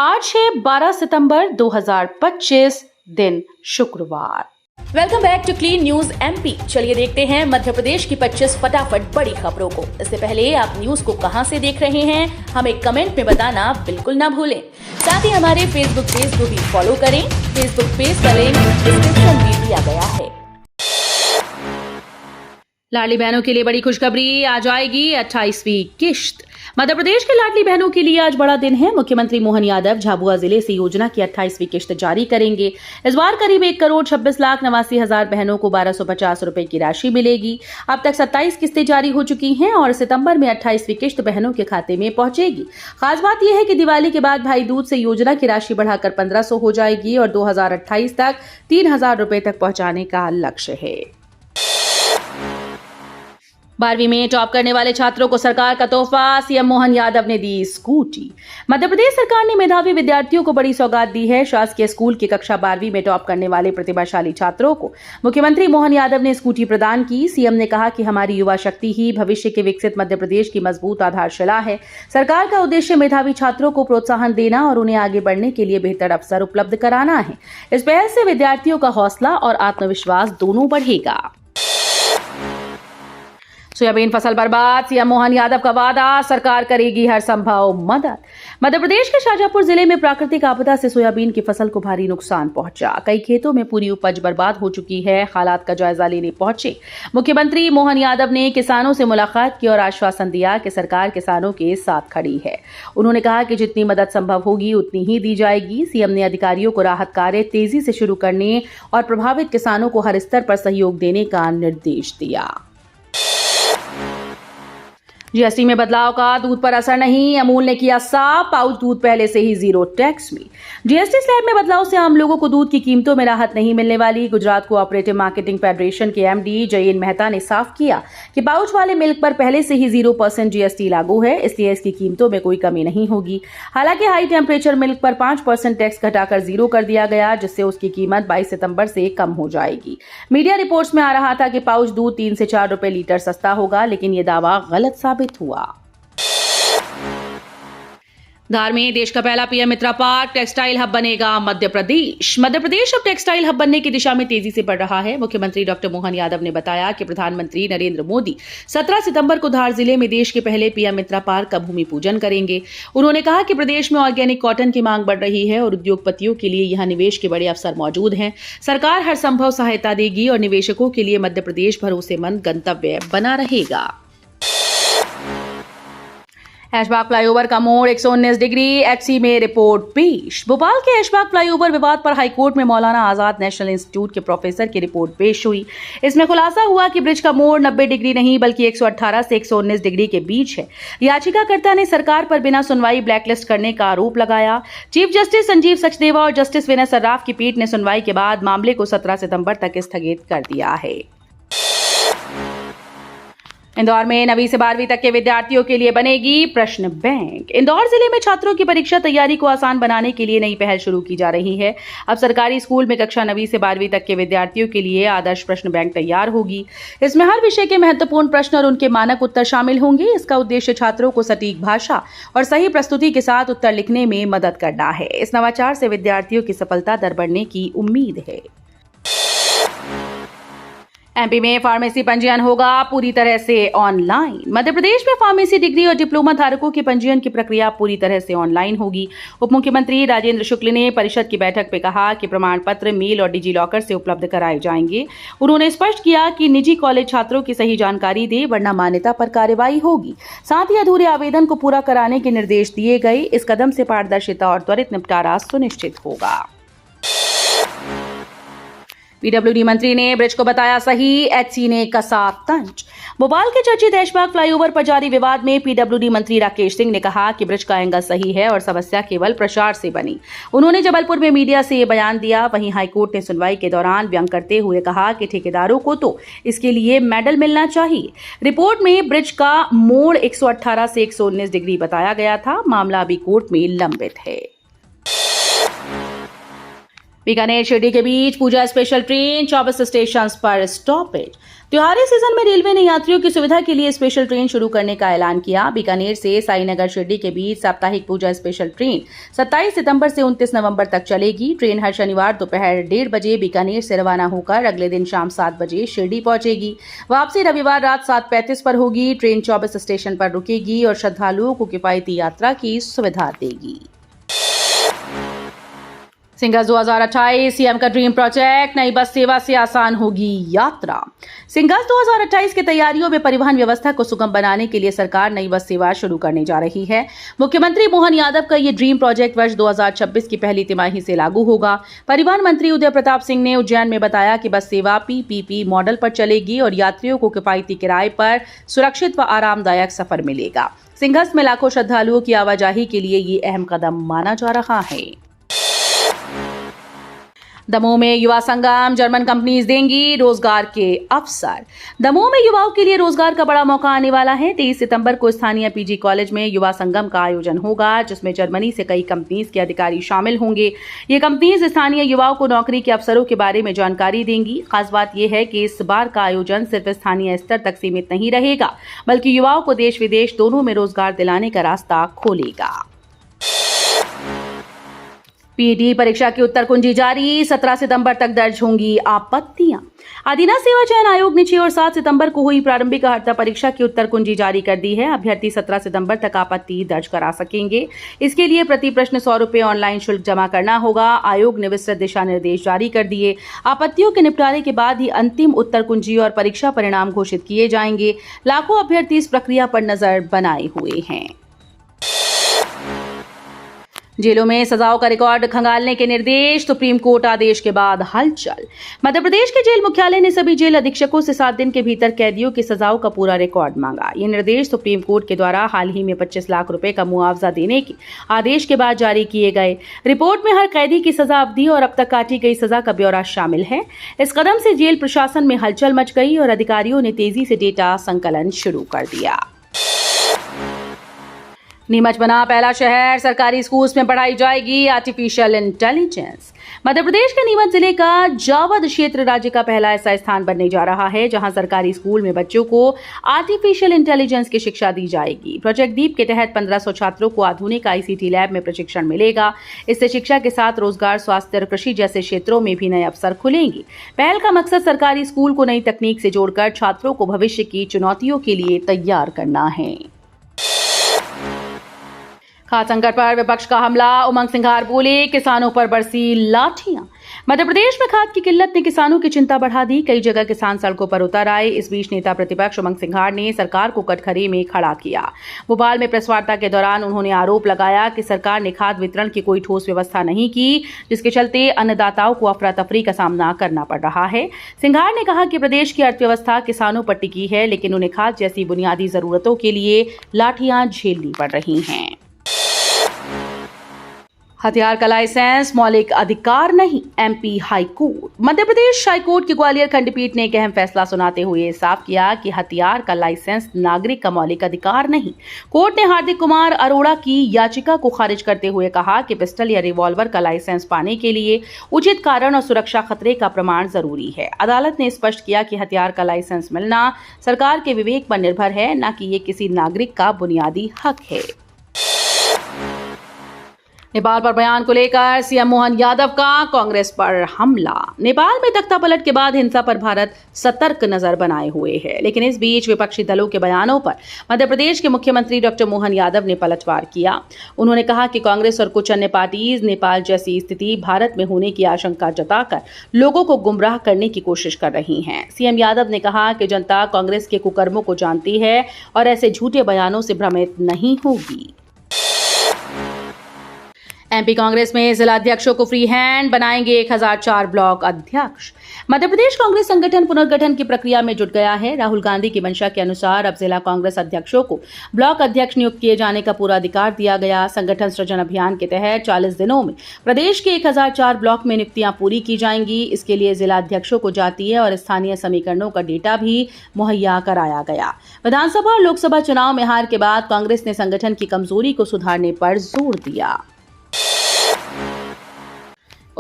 आज है 12 सितंबर 2025, दिन शुक्रवार। Welcome back to clean news MP. चलिए देखते हैं मध्य प्रदेश की 25 फटाफट बड़ी खबरों को। इससे पहले आप न्यूज को कहां से देख रहे हैं, हमें कमेंट में बताना बिल्कुल ना भूलें। साथ ही हमारे फेसबुक पेज को भी फॉलो करें। फेसबुक पेज का लिंक डिस्क्रिप्शन में दिया गया है। लाडली बहनों के लिए बड़ी खुशखबरी, आज आएगी 28वीं किश्त। मध्य प्रदेश के लाडली बहनों के लिए आज बड़ा दिन है। मुख्यमंत्री मोहन यादव झाबुआ जिले से योजना की 28वीं किश्त जारी करेंगे। इस बार करीब 1,26,89,000 बहनों को 1,250 रुपए की राशि मिलेगी। अब तक 27 किस्तें जारी हो चुकी हैं और सितंबर में 28वीं किश्त बहनों के खाते में पहुंचेगी। खास बात यह है कि दिवाली के बाद भाई दूज से योजना की राशि बढ़ाकर 1,500 हो जाएगी और 2028 तक 3,000 रुपए तक पहुंचाने का लक्ष्य है। 12वीं में टॉप करने वाले छात्रों को सरकार का तोहफा, सीएम मोहन यादव ने दी स्कूटी। मध्य प्रदेश सरकार ने मेधावी विद्यार्थियों को बड़ी सौगात दी है। शासकीय स्कूल की कक्षा 12वीं में टॉप करने वाले प्रतिभाशाली छात्रों को मुख्यमंत्री मोहन यादव ने स्कूटी प्रदान की। सीएम ने कहा कि हमारी युवा शक्ति ही भविष्य के विकसित मध्य प्रदेश की मजबूत आधारशिला है। सरकार का उद्देश्य मेधावी छात्रों को प्रोत्साहन देना और उन्हें आगे बढ़ने के लिए बेहतर अवसर उपलब्ध कराना है। इस पहल से विद्यार्थियों का हौसला और आत्मविश्वास दोनों बढ़ेगा। सोयाबीन फसल बर्बाद, सीएम मोहन यादव का वादा, सरकार करेगी हर संभव मदद। मध्य प्रदेश के शाजापुर जिले में प्राकृतिक आपदा से सोयाबीन की फसल को भारी नुकसान पहुंचा। कई खेतों में पूरी उपज बर्बाद हो चुकी है। हालात का जायजा लेने पहुंचे मुख्यमंत्री मोहन यादव ने किसानों से मुलाकात की और आश्वासन दिया कि सरकार किसानों के साथ खड़ी है। उन्होंने कहा कि जितनी मदद संभव होगी उतनी ही दी जाएगी। सीएम ने अधिकारियों को राहत कार्य तेजी से शुरू करने और प्रभावित किसानों को हर स्तर पर सहयोग देने का निर्देश दिया। जीएसटी में बदलाव का दूध पर असर नहीं, अमूल ने किया साफ, पाउच दूध पहले से ही जीरो टैक्स में। जीएसटी स्लैब में बदलाव से आम लोगों को दूध की कीमतों में राहत नहीं मिलने वाली। गुजरात कोऑपरेटिव मार्केटिंग फेडरेशन के एमडी जयेन मेहता ने साफ किया कि पाउच वाले मिल्क पर पहले से ही 0% जीएसटी लागू है, इसलिए इसकी कीमतों में कोई कमी नहीं होगी। हालांकि हाई टेम्परेचर मिल्क पर 5% टैक्स घटाकर 0 कर दिया गया, जिससे उसकी कीमत 22 सितंबर से कम हो जाएगी। मीडिया रिपोर्ट्स में आ रहा था कि पाउच दूध 3 से 4 रुपए लीटर सस्ता होगा, लेकिन यह दावा गलत साबित हुआ। धार में देश का पहला पीएम मित्रा पार्क टेक्सटाइल हब बनेगा मध्य प्रदेश। मध्य प्रदेश अब टेक्सटाइल हब बनने की दिशा में तेजी से बढ़ रहा है। मुख्यमंत्री डॉक्टर मोहन यादव ने बताया कि प्रधानमंत्री नरेंद्र मोदी 17 सितंबर को धार जिले में देश के पहले पीएम मित्रा पार्क का भूमि पूजन करेंगे। उन्होंने कहा कि प्रदेश में ऑर्गेनिक कॉटन की मांग बढ़ रही है और उद्योगपतियों के लिए यहां निवेश के बड़े अवसर मौजूद हैं। सरकार हर संभव सहायता देगी और निवेशकों के लिए मध्य प्रदेश भरोसेमंद गंतव्य बना रहेगा। ऐशबाग फ्लाईओवर का मोड़ 119 डिग्री, एचसी में रिपोर्ट पेश। भोपाल के ऐशबाग फ्लाईओवर विवाद पर हाईकोर्ट में मौलाना आजाद नेशनल इंस्टीट्यूट के प्रोफेसर की रिपोर्ट पेश हुई। इसमें खुलासा हुआ कि ब्रिज का मोड़ 90 डिग्री नहीं बल्कि 118 से 119 डिग्री के बीच है। याचिकाकर्ता ने सरकार पर बिना सुनवाई ब्लैकलिस्ट करने का आरोप लगाया। चीफ जस्टिस संजीव सचदेवा और जस्टिस विनय सर्राफ की पीठ ने सुनवाई के बाद मामले को 17 सितंबर तक स्थगित कर दिया है। इंदौर में 9वीं से 12वीं तक के विद्यार्थियों के लिए बनेगी प्रश्न बैंक। इंदौर जिले में छात्रों की परीक्षा तैयारी को आसान बनाने के लिए नई पहल शुरू की जा रही है। अब सरकारी स्कूल में कक्षा 9वीं से 12वीं तक के विद्यार्थियों के लिए आदर्श प्रश्न बैंक तैयार होगी। इसमें हर विषय के महत्वपूर्ण प्रश्न और उनके मानक उत्तर शामिल होंगे। इसका उद्देश्य छात्रों को सटीक भाषा और सही प्रस्तुति के साथ उत्तर लिखने में मदद करना है। इस नवाचार से विद्यार्थियों की सफलता दर बढ़ने की उम्मीद है। एमपी में फार्मेसी पंजीयन होगा पूरी तरह से ऑनलाइन। मध्य प्रदेश में फार्मेसी डिग्री और डिप्लोमा धारकों के पंजीयन की प्रक्रिया पूरी तरह से ऑनलाइन होगी। उप मुख्यमंत्री राजेंद्र शुक्ल ने परिषद की बैठक में कहा कि प्रमाण पत्र मेल और डिजी लॉकर से उपलब्ध कराए जाएंगे। उन्होंने स्पष्ट किया कि निजी कॉलेज छात्रों की सही जानकारी दे, वरना मान्यता पर कार्रवाई होगी। साथ ही अधूरे आवेदन को पूरा कराने के निर्देश दिए गए। इस कदम से पारदर्शिता और त्वरित निपटारा सुनिश्चित होगा। पीडब्ल्यूडी मंत्री ने ब्रिज को बताया सही, एचसी ने कसा तंज। भोपाल के चर्चित ऐशबाग फ्लाईओवर पर जारी विवाद में पीडब्ल्यूडी मंत्री राकेश सिंह ने कहा कि ब्रिज का एंगल सही है और समस्या केवल प्रचार से बनी। उन्होंने जबलपुर में मीडिया से ये बयान दिया। वहीं हाईकोर्ट ने सुनवाई के दौरान व्यंग करते हुए कहा कि ठेकेदारों को तो इसके लिए मेडल मिलना चाहिए। रिपोर्ट में ब्रिज का मोड़ 118 से 119 डिग्री बताया गया था। मामला अभी कोर्ट में लंबित है। बीकानेर शिरडी के बीच पूजा स्पेशल ट्रेन 24 स्टेशन पर स्टॉपेज। त्योहारी सीजन में रेलवे ने यात्रियों की सुविधा के लिए स्पेशल ट्रेन शुरू करने का ऐलान किया। बीकानेर से साईनगर शिरडी के बीच साप्ताहिक पूजा स्पेशल ट्रेन 27 सितंबर से 29 नवंबर तक चलेगी। ट्रेन हर शनिवार दोपहर 1:30 बजे बीकानेर से रवाना होकर अगले दिन शाम 7 बजे शिरडी पहुंचेगी। वापसी रविवार रात 7:35 पर होगी। ट्रेन 24 स्टेशन पर रुकेगी और श्रद्धालुओं को किफायती यात्रा की सुविधा देगी। सिंगल्स 2028 सीएम का ड्रीम प्रोजेक्ट, नई बस सेवा से आसान होगी यात्रा। सिंगल्स 2028 की तैयारियों में परिवहन व्यवस्था को सुगम बनाने के लिए सरकार नई बस सेवा शुरू करने जा रही है। मुख्यमंत्री मोहन यादव का ये ड्रीम प्रोजेक्ट वर्ष 2026 की पहली तिमाही से लागू होगा। परिवहन मंत्री उदय प्रताप सिंह ने उज्जैन में बताया कि बस सेवा पीपीपी मॉडल पर चलेगी और यात्रियों को किफायती किराए पर सुरक्षित व आरामदायक सफर मिलेगा। सिंगल्स में लाखों श्रद्धालुओं की आवाजाही के लिए ये अहम कदम माना जा रहा है। दमोह में युवा संगम, जर्मन कंपनीज देंगी रोजगार के अवसर। दमोह में युवाओं के लिए रोजगार का बड़ा मौका आने वाला है। 23 सितंबर को स्थानीय पीजी कॉलेज में युवा संगम का आयोजन होगा, जिसमें जर्मनी से कई कंपनीज के अधिकारी शामिल होंगे। ये कंपनीज स्थानीय युवाओं को नौकरी के अवसरों के बारे में जानकारी देंगी। खास बात यह है कि इस बार का आयोजन सिर्फ स्थानीय स्तर तक सीमित नहीं रहेगा, बल्कि युवाओं को देश विदेश दोनों में रोजगार दिलाने का रास्ता खोलेगा। पीईटी परीक्षा की उत्तर कुंजी जारी, 17 सितंबर तक दर्ज होंगी आपत्तियां। अधीनस्थ सेवा चयन आयोग ने 6 और 7 सितंबर को हुई प्रारंभिक अर्हता परीक्षा की उत्तर कुंजी जारी कर दी है। अभ्यर्थी 17 सितंबर तक आपत्ति दर्ज करा सकेंगे। इसके लिए प्रति प्रश्न 100 रुपये ऑनलाइन शुल्क जमा करना होगा। आयोग ने विस्तृत दिशा निर्देश जारी कर दिए। आपत्तियों के निपटारे के बाद ही अंतिम उत्तर कुंजी और परीक्षा परिणाम घोषित किए जाएंगे। लाखों अभ्यर्थी इस प्रक्रिया पर नजर बनाए हुए हैं। जेलों में सजाओं का रिकॉर्ड खंगालने के निर्देश, सुप्रीम कोर्ट आदेश के बाद हलचल। मध्य प्रदेश के जेल मुख्यालय ने सभी जेल अधीक्षकों से 7 दिन के भीतर कैदियों की सजाओं का पूरा रिकॉर्ड मांगा। ये निर्देश सुप्रीम कोर्ट के द्वारा हाल ही में 25 लाख रुपए का मुआवजा देने के आदेश के बाद जारी किए गए। रिपोर्ट में हर कैदी की सजा अवधि और अब तक काटी गई सजा का ब्यौरा शामिल है। इस कदम से जेल प्रशासन में हलचल मच गई और अधिकारियों ने तेजी से डेटा संकलन शुरू कर दिया। नीमच बना पहला शहर, सरकारी स्कूल्स में पढ़ाई जाएगी आर्टिफिशियल इंटेलिजेंस। मध्य प्रदेश के नीमच जिले का जावद क्षेत्र राज्य का पहला ऐसा स्थान बनने जा रहा है जहां सरकारी स्कूल में बच्चों को आर्टिफिशियल इंटेलिजेंस की शिक्षा दी जाएगी। प्रोजेक्ट दीप के तहत 1500 छात्रों को आधुनिक आईसीटी लैब में प्रशिक्षण मिलेगा। इससे शिक्षा के साथ रोजगार, स्वास्थ्य और कृषि जैसे क्षेत्रों में भी नए अवसर खुलेंगे। पहल का मकसद सरकारी स्कूल को नई तकनीक से जोड़कर छात्रों को भविष्य की चुनौतियों के लिए तैयार करना है। खाद्य संकट पर विपक्ष का हमला, उमंग सिंघार बोले किसानों पर बरसी लाठियां। मध्य प्रदेश में खाद की किल्लत ने किसानों की चिंता बढ़ा दी। कई जगह किसान सड़कों पर उतर आए। इस बीच नेता प्रतिपक्ष उमंग सिंघार ने सरकार को कटघरे में खड़ा किया। भोपाल में प्रेस वार्ता के दौरान उन्होंने आरोप लगाया कि सरकार ने खाद वितरण की कोई ठोस व्यवस्था नहीं की, जिसके चलते अन्नदाताओं को अफरा तफरी का सामना करना पड़ रहा है। सिंघार ने कहा कि प्रदेश की अर्थव्यवस्था किसानों पर टिकी है, लेकिन उन्हें खाद जैसी बुनियादी जरूरतों के लिए लाठियां झेलनी पड़ रही हैं। हथियार का लाइसेंस मौलिक अधिकार नहीं, MP high court. Madhya Pradesh high court की ग्वालियर खंडपीठ ने एक अहम फैसला सुनाते हुए साफ किया कि हथियार का लाइसेंस नागरिक का मौलिक अधिकार नहीं। कोर्ट ने हार्दिक कुमार अरोड़ा की याचिका को खारिज करते हुए कहा कि पिस्टल या रिवॉल्वर का लाइसेंस पाने के लिए उचित कारण और सुरक्षा खतरे का प्रमाण जरूरी है। अदालत ने स्पष्ट किया कि हथियार का लाइसेंस मिलना सरकार के विवेक पर निर्भर है, न कि ये किसी नागरिक का बुनियादी हक है। नेपाल पर बयान को लेकर सीएम मोहन यादव का कांग्रेस पर हमला। नेपाल में तख्तापलट के बाद हिंसा पर भारत सतर्क नजर बनाए हुए है, लेकिन इस बीच विपक्षी दलों के बयानों पर मध्य प्रदेश के मुख्यमंत्री डॉक्टर मोहन यादव ने पलटवार किया। उन्होंने कहा कि कांग्रेस और कुछ अन्य पार्टीज नेपाल जैसी स्थिति भारत में होने की आशंका जताकर लोगों को गुमराह करने की कोशिश कर रही हैं। सीएम यादव ने कहा कि जनता कांग्रेस के कुकर्मों को जानती है और ऐसे झूठे बयानों से भ्रमित नहीं होगी। एमपी कांग्रेस में जिला अध्यक्षों को फ्री हैंड, बनाएंगे 1004 ब्लॉक अध्यक्ष। मध्य प्रदेश कांग्रेस संगठन पुनर्गठन की प्रक्रिया में जुट गया है। राहुल गांधी की मंशा के अनुसार अब जिला कांग्रेस अध्यक्षों को ब्लॉक अध्यक्ष नियुक्त किए जाने का पूरा अधिकार दिया गया। संगठन सृजन अभियान के तहत 40 दिनों में प्रदेश के 1004 ब्लॉक में नियुक्तियां पूरी की जाएंगी। इसके लिए जिला अध्यक्षों को जातीय और स्थानीय समीकरणों का डेटा भी मुहैया कराया गया। विधानसभा और लोकसभा चुनाव में हार के बाद कांग्रेस ने संगठन की कमजोरी को सुधारने पर जोर दिया।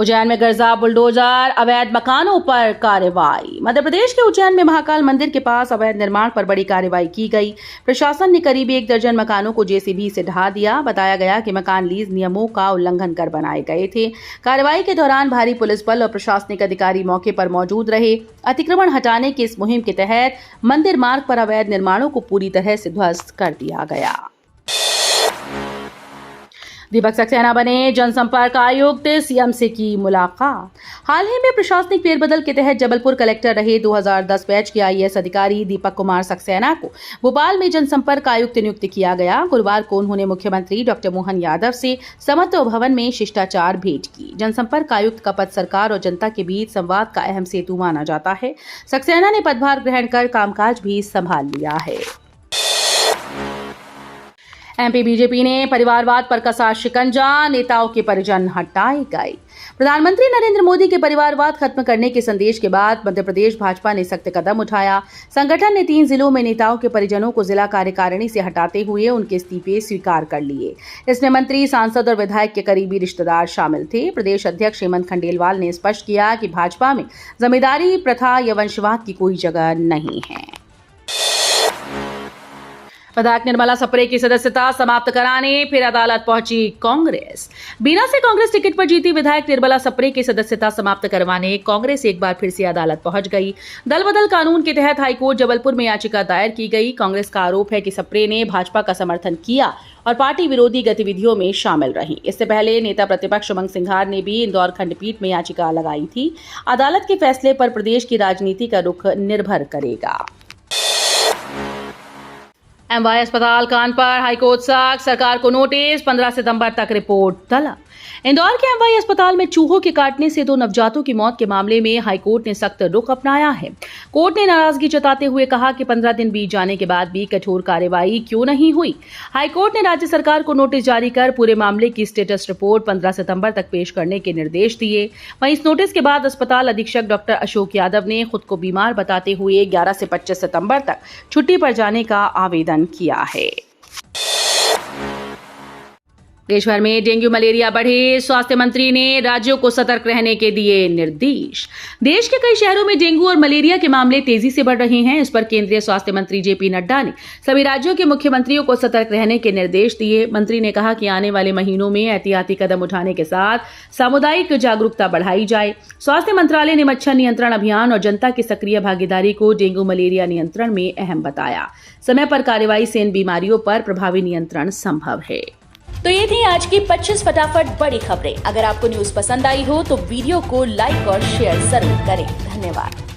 उज्जैन में गर्जा बुलडोजर, अवैध मकानों पर कार्रवाई। मध्य प्रदेश के उज्जैन में महाकाल मंदिर के पास अवैध निर्माण पर बड़ी कार्रवाई की गई। प्रशासन ने करीब 1 दर्जन मकानों को जेसीबी से ढहा दिया। बताया गया कि मकान लीज नियमों का उल्लंघन कर बनाए गए थे। कार्रवाई के दौरान भारी पुलिस बल और प्रशासनिक अधिकारी मौके पर मौजूद रहे। अतिक्रमण हटाने की इस मुहिम के तहत मंदिर मार्ग पर अवैध निर्माणों को पूरी तरह से ध्वस्त कर दिया गया। दीपक सक्सेना बने जनसंपर्क आयुक्त, सीएम से की मुलाकात। हाल ही में प्रशासनिक फेरबदल के तहत जबलपुर कलेक्टर रहे 2010 बैच के आईएएस अधिकारी दीपक कुमार सक्सेना को भोपाल में जनसंपर्क आयुक्त नियुक्त किया गया। गुरुवार को उन्होंने मुख्यमंत्री डॉक्टर मोहन यादव से समत्व भवन में शिष्टाचार भेंट की। जनसंपर्क आयुक्त का पद सरकार और जनता के बीच संवाद का अहम सेतु माना जाता है। सक्सेना ने पदभार ग्रहण कर कामकाज भी संभाल लिया है। एमपी बीजेपी ने परिवारवाद पर कसा शिकंजा, नेताओं के परिजन हटाए गए। प्रधानमंत्री नरेंद्र मोदी के परिवारवाद खत्म करने के संदेश के बाद मध्य प्रदेश भाजपा ने सख्त कदम उठाया। संगठन ने 3 जिलों में नेताओं के परिजनों को जिला कार्यकारिणी से हटाते हुए उनके इस्तीफे स्वीकार कर लिए। इसमें मंत्री, सांसद और विधायक के करीबी रिश्तेदार शामिल थे। प्रदेश अध्यक्ष हेमंत खंडेलवाल ने स्पष्ट किया कि भाजपा में जमींदारी प्रथा या वंशवाद की कोई जगह नहीं है। विधायक निर्मला सप्रे की सदस्यता समाप्त कराने फिर अदालत पहुंची कांग्रेस। बीना से कांग्रेस टिकट पर जीती विधायक निर्मला सप्रे की सदस्यता समाप्त करवाने कांग्रेस एक बार फिर से अदालत पहुंच गई। दल बदल कानून के तहत हाईकोर्ट जबलपुर में याचिका दायर की गई। कांग्रेस का आरोप है कि सप्रे ने भाजपा का समर्थन किया और पार्टी विरोधी गतिविधियों में शामिल रही। इससे पहले नेता प्रतिपक्ष उमंग सिंघार ने भी इंदौर खंडपीठ में याचिका लगाई थी। अदालत के फैसले पर प्रदेश की राजनीति का रुख निर्भर करेगा। एमवाई अस्पताल कांड पर हाईकोर्ट सख्त, सरकार को नोटिस, 15 सितंबर तक रिपोर्ट तलब। इंदौर के एमवाई अस्पताल में चूहों के काटने से 2 नवजातों की मौत के मामले में हाईकोर्ट ने सख्त रुख अपनाया है। कोर्ट ने नाराजगी जताते हुए कहा कि 15 दिन बीत जाने के बाद भी कठोर कार्रवाई क्यों नहीं हुई। हाईकोर्ट ने राज्य सरकार को नोटिस जारी कर पूरे मामले की स्टेटस रिपोर्ट 15 सितंबर तक पेश करने के निर्देश दिए। वहीं इस नोटिस के बाद अस्पताल अधीक्षक डॉक्टर अशोक यादव ने खुद को बीमार बताते हुए 11 से 25 सितंबर तक छुट्टी पर जाने का आवेदन किया है। देश भर में डेंगू मलेरिया बढ़े, स्वास्थ्य मंत्री ने राज्यों को सतर्क रहने के दिए निर्देश। देश के कई शहरों में डेंगू और मलेरिया के मामले तेजी से बढ़ रहे हैं। इस पर केंद्रीय स्वास्थ्य मंत्री जेपी नड्डा ने सभी राज्यों के मुख्यमंत्रियों को सतर्क रहने के निर्देश दिए। मंत्री ने कहा कि आने वाले महीनों में एहतियाती कदम उठाने के साथ सामुदायिक जागरूकता बढ़ाई जाए। स्वास्थ्य मंत्रालय ने मच्छर नियंत्रण अभियान और जनता की सक्रिय भागीदारी को डेंगू मलेरिया नियंत्रण में अहम बताया। समय पर कार्रवाई से इन बीमारियों पर प्रभावी नियंत्रण संभव है। तो ये थी आज की 25 फटाफट बड़ी खबरें। अगर आपको न्यूज पसंद आई हो तो वीडियो को लाइक और शेयर जरूर करें। धन्यवाद।